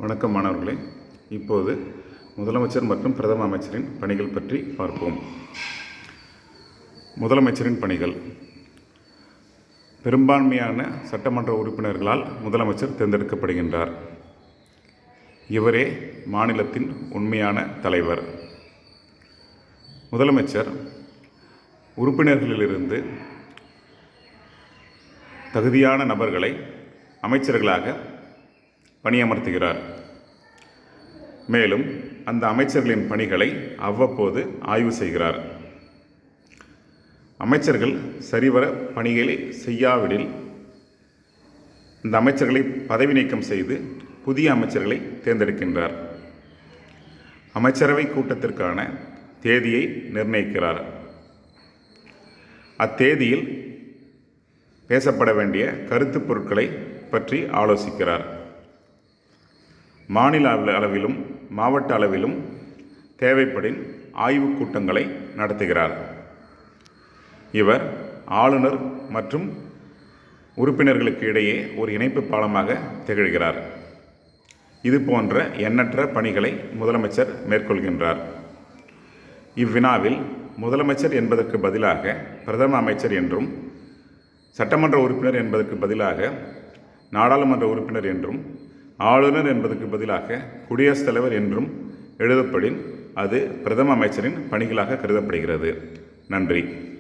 வணக்கம் மாணவர்களே. இப்போது முதலமைச்சர் மற்றும் பிரதம அமைச்சரின் பணிகள் பற்றி பார்ப்போம். முதலமைச்சரின் பணிகள். பெரும்பான்மையான சட்டமன்ற உறுப்பினர்களால் முதலமைச்சர் தேர்ந்தெடுக்கப்படுகின்றார். இவரே மாநிலத்தின் உண்மையான தலைவர். முதலமைச்சர் உறுப்பினர்களிலிருந்து தகுதியான நபர்களை அமைச்சர்களாக பணியமர்த்துகிறார். மேலும் அந்த அமைச்சர்களின் பணிகளை அவ்வப்போது ஆய்வு செய்கிறார். அமைச்சர்கள் சரிவர பணிகளை செய்யாவிடில் இந்த அமைச்சர்களை பதவி நீக்கம் செய்து புதிய அமைச்சர்களை தேர்ந்தெடுக்கின்றார். அமைச்சரவை கூட்டத்திற்கான தேதியை நிர்ணயிக்கிறார். அத்தேதியில் பேசப்பட வேண்டிய கருத்துப் பொருட்களை பற்றி ஆலோசிக்கிறார். மாநில அளவிலும் மாவட்ட அளவிலும் தேவைப்படின் ஆய்வுக் கூட்டங்களை நடத்துகிறார். இவர் ஆளுநர் மற்றும் உறுப்பினர்களுக்கு இடையே ஒரு இணைப்பு பாலமாக திகழ்கிறார். இது போன்ற எண்ணற்ற பணிகளை முதலமைச்சர் மேற்கொள்கின்றார். இவ்வினாவில் முதலமைச்சர் என்பதற்கு பதிலாக பிரதம அமைச்சர் என்றும், சட்டமன்ற உறுப்பினர் என்பதற்கு பதிலாக நாடாளுமன்ற உறுப்பினர் என்றும், ஆளுநர் என்பதற்கு பதிலாக குடியரசுத் தலைவர் என்றும் எழுதப்படின் அது பிரதம அமைச்சரின் பணிகளாக கருதப்படுகிறது. நன்றி.